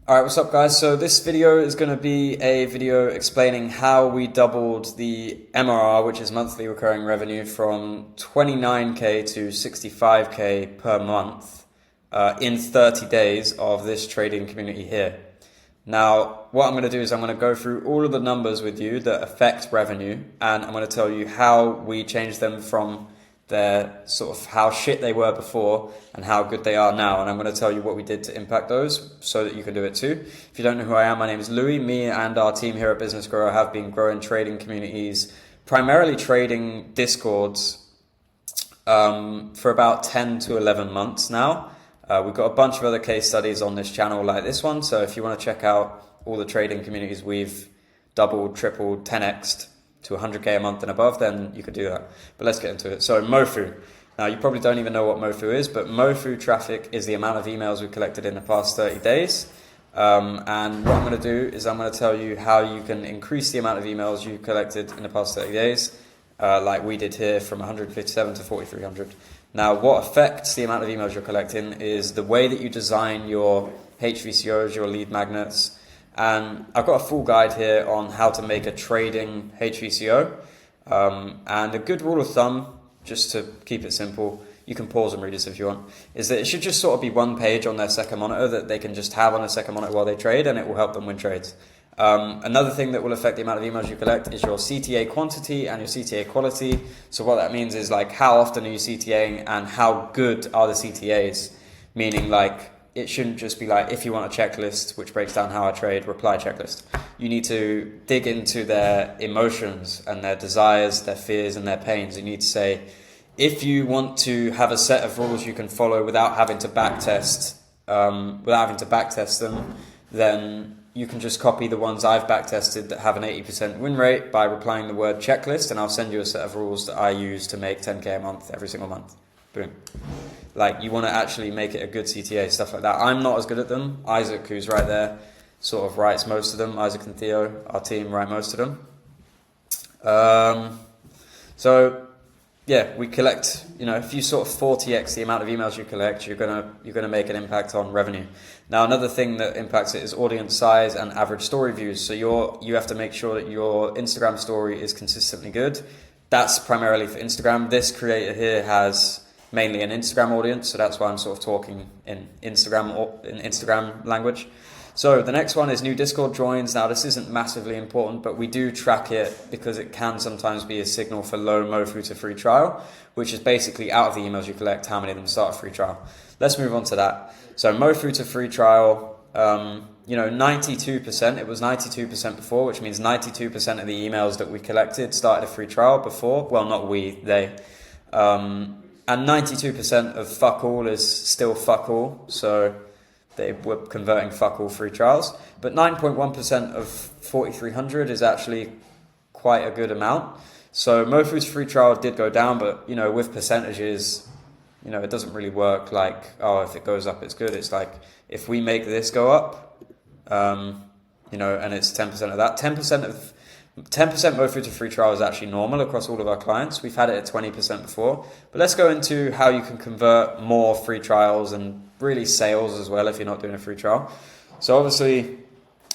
Alright, what's up guys? So this video is going to be a video explaining how we doubled the MRR, which is monthly recurring revenue, from 29k to 65k per month in 30 days of this trading community here. Now, what I'm going to do is I'm going to go through all of the numbers with you that affect revenue, and I'm going to tell you how we changed them from their sort of how shit they were before and how good they are now. And I'm going to tell you what we did to impact those so that you can do it too. If you don't know who I am, my name is Louis. Me and our team here at Business Grow have been growing trading communities, primarily trading Discords, for about 10 to 11 months now. We've got a bunch of other case studies on this channel like this one. So if you want to check out all the trading communities we've doubled, tripled, 10x'd to 100k a month and above, then you could do that. But let's get into it. So Mofu. Now you probably don't even know what Mofu is, but Mofu traffic is the amount of emails we collected in the past 30 days. And what I'm going to do is I'm going to tell you how you can increase the amount of emails you collected in the past 30 days, like we did here, from 157 to 4,300. Now what affects the amount of emails you're collecting is the way that you design your HVCOs, your lead magnets. And I've got a full guide here on how to make a trading HVCO. And a good rule of thumb, just to keep it simple, you can pause and read this if you want, is that it should just sort of be one page on their second monitor that they can just have on a second monitor while they trade, and it will help them win trades. Another thing that will affect the amount of emails you collect is your CTA quantity and your CTA quality. So what that means is like how often are you CTAing and how good are the CTAs, meaning like it shouldn't just be like, if you want a checklist which breaks down how I trade, reply checklist. You need to dig into their emotions and their desires, their fears and their pains. You need to say, if you want to have a set of rules you can follow without having to backtest, them, then you can just copy the ones I've backtested that have an 80% win rate by replying the word checklist, and I'll send you a set of rules that I use to make 10k a month every single month. Boom. Like, you want to actually make it a good CTA, stuff like that. I'm not as good at them. Isaac, who's right there, sort of writes most of them. Isaac and Theo, our team, write most of them. So yeah, we collect, if you sort of 40x the amount of emails you collect, you're gonna make an impact on revenue. Now, another thing that impacts it is audience size and average story views. So you have to make sure that your Instagram story is consistently good. That's primarily for Instagram. This creator here has mainly an Instagram audience, so that's why I'm sort of talking in Instagram language. So the next one is new Discord joins. Now this isn't massively important, but we do track it because it can sometimes be a signal for low Mofu to free trial, which is basically out of the emails you collect, how many of them start a free trial. Let's move on to that. So Mofu to free trial, 92%, it was 92% before, which means 92% of the emails that we collected started a free trial before. Well, not we, they. And 92% of fuck all is still fuck all, so they were converting fuck all free trials. But 9.1% of 4,300 is actually quite a good amount. So Mofu's free trial did go down, but with percentages, it doesn't really work like, oh, if it goes up, it's good. It's like, if we make this go up, and it's 10% of that, 10% Mofu to free trial is actually normal across all of our clients. We've had it at 20% before. But let's go into how you can convert more free trials and really sales as well if you're not doing a free trial. So obviously,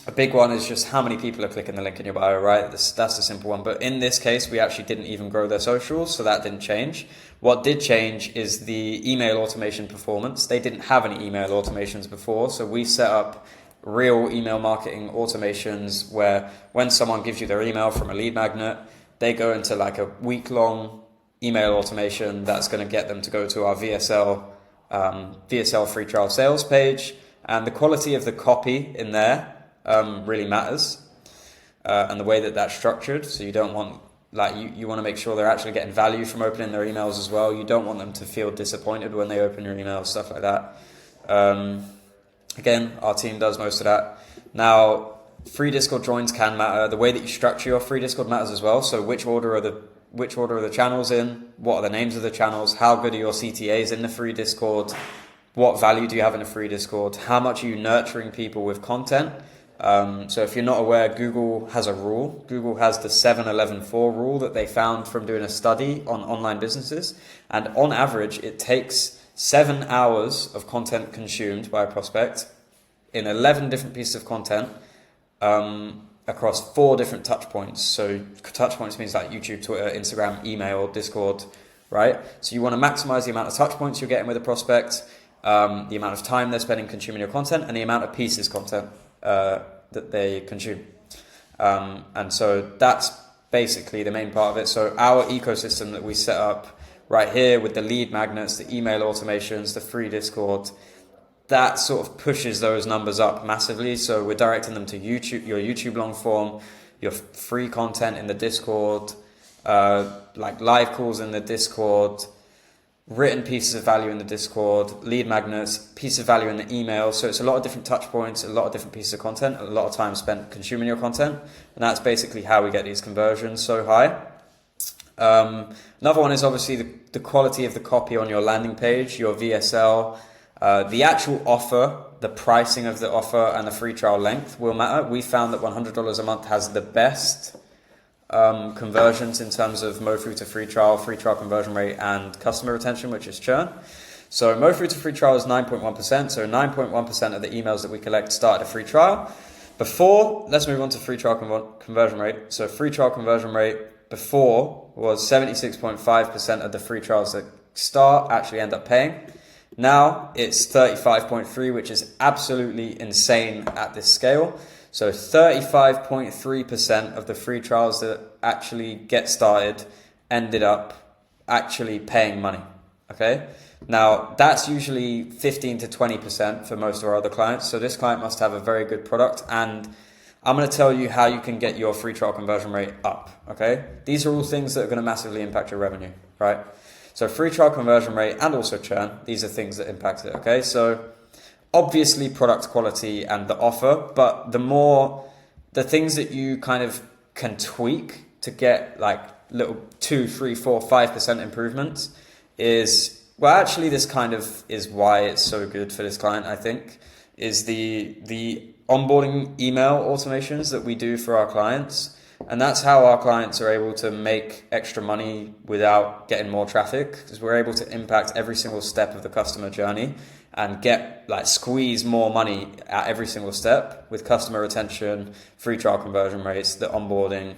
a big one is just how many people are clicking the link in your bio, right? That's the simple one. But in this case, we actually didn't even grow their socials, so that didn't change. What did change is the email automation performance. They didn't have any email automations before, so we set up real email marketing automations where when someone gives you their email from a lead magnet, they go into like a week-long email automation that's going to get them to go to our VSL free trial sales page, and the quality of the copy in there really matters, and the way that that's structured. So you don't want, you want to make sure they're actually getting value from opening their emails as well. You don't want them to feel disappointed when they open your emails, stuff like that. Again, our team does most of that. Now, free Discord joins can matter. The way that you structure your free Discord matters as well. So which order are the channels in? What are the names of the channels? How good are your CTAs in the free Discord? What value do you have in a free Discord? How much are you nurturing people with content? So if you're not aware, Google has a rule. Google has the 7-11-4 rule that they found from doing a study on online businesses. And on average, it takes 7 hours of content consumed by a prospect in 11 different pieces of content across 4 different touch points. So touch points means like YouTube, Twitter, Instagram, email, Discord, right? So you want to maximize the amount of touch points you're getting with a prospect, the amount of time they're spending consuming your content, and the amount of pieces content that they consume. And so that's basically the main part of it. So our ecosystem that we set up right here with the lead magnets, the email automations, the free Discord, that sort of pushes those numbers up massively. So we're directing them to YouTube, your YouTube long form, your free content in the Discord, like live calls in the Discord, written pieces of value in the Discord, lead magnets, pieces of value in the email. So it's a lot of different touch points, a lot of different pieces of content, a lot of time spent consuming your content. And that's basically how we get these conversions so high. Another one is obviously the quality of the copy on your landing page, your VSL, the actual offer, the pricing of the offer, and the free trial length will matter. We found that $100 a month has the best conversions in terms of Mo-Through to free trial conversion rate, and customer retention, which is churn. So Mo-Through to free trial is 9.1%. So 9.1% of the emails that we collect start a free trial. Let's move on to free trial conversion rate. So free trial conversion rate before was 76.5% of the free trials that start actually end up paying. Now it's 35.3%, which is absolutely insane at this scale. So 35.3% of the free trials that actually get started ended up actually paying money. Okay. Now that's usually 15 to 20% for most of our other clients. So this client must have a very good product, and I'm going to tell you how you can get your free trial conversion rate up. Okay. These are all things that are going to massively impact your revenue, right? So free trial conversion rate and also churn, these are things that impact it. Okay. So obviously product quality and the offer, but the things that you kind of can tweak to get like little 2, 3, 4, 5% improvements is, well, actually this kind of is why it's so good for this client, I think, is the onboarding email automations that we do for our clients. And that's how our clients are able to make extra money without getting more traffic, because we're able to impact every single step of the customer journey and squeeze more money at every single step with customer retention, free trial conversion rates, the onboarding,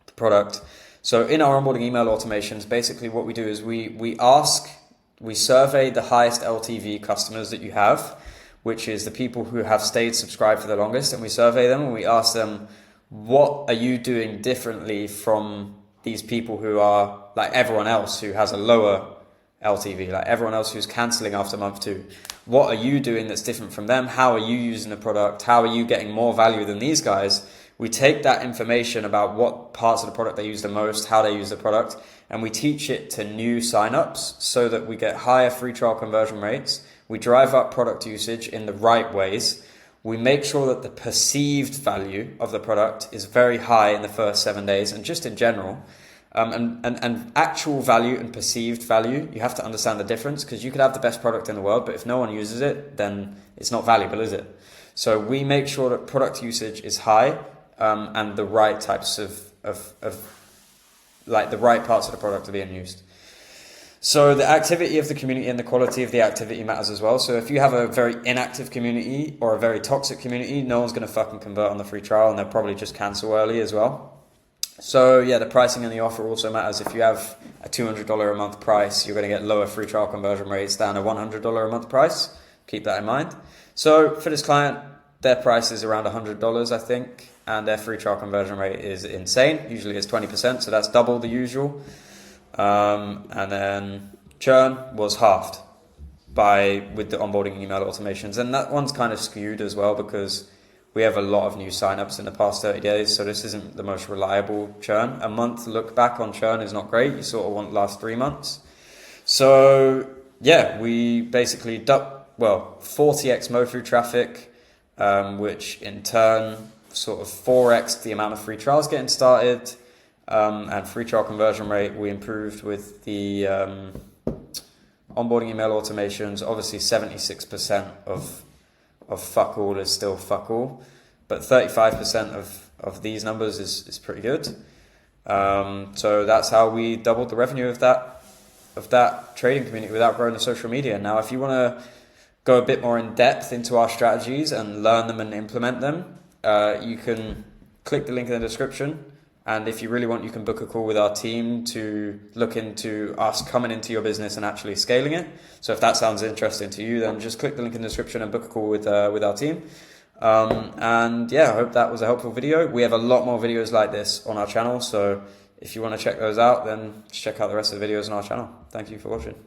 the product. So in our onboarding email automations, basically what we do is we survey the highest LTV customers that you have, which is the people who have stayed subscribed for the longest, and we survey them and we ask them, what are you doing differently from these people who are like everyone else who has a lower LTV, like everyone else who's cancelling after month 2? What are you doing that's different from them? How are you using the product? How are you getting more value than these guys? We take that information about what parts of the product they use the most, how they use the product, and we teach it to new signups so that we get higher free trial conversion rates. We drive up product usage in the right ways. We make sure that the perceived value of the product is very high in the first 7 days, and just in general. And actual value and perceived value, you have to understand the difference, because you could have the best product in the world, but if no one uses it, then it's not valuable, is it? So we make sure that product usage is high, and the right types of like the right parts of the product are being used. So the activity of the community and the quality of the activity matters as well. So if you have a very inactive community or a very toxic community, no one's going to fucking convert on the free trial, and they'll probably just cancel early as well. So yeah, the pricing and the offer also matters. If you have a $200 a month price, you're going to get lower free trial conversion rates than a $100 a month price. Keep that in mind. So for this client, their price is around $100, I think, and their free trial conversion rate is insane. Usually it's 20%, so that's double the usual. And then churn was halved with the onboarding email automations, and that one's kind of skewed as well because we have a lot of new signups in the past 30 days, so this isn't the most reliable churn. A month look back on churn is not great. You sort of want last 3 months. So yeah, we basically 40x Mo-Through traffic, which in turn sort of 4x the amount of free trials getting started. And free trial conversion rate we improved with the onboarding email automations. Obviously 76% of fuck all is still fuck all, but 35% of these numbers is pretty good. So that's how we doubled the revenue of that trading community without growing the social media. Now if you want to go a bit more in depth into our strategies and learn them and implement them, you can click the link in the description. And if you really want, you can book a call with our team to look into us coming into your business and actually scaling it. So if that sounds interesting to you, then just click the link in the description and book a call with our team. And yeah, I hope that was a helpful video. We have a lot more videos like this on our channel. So if you want to check those out, then just check out the rest of the videos on our channel. Thank you for watching.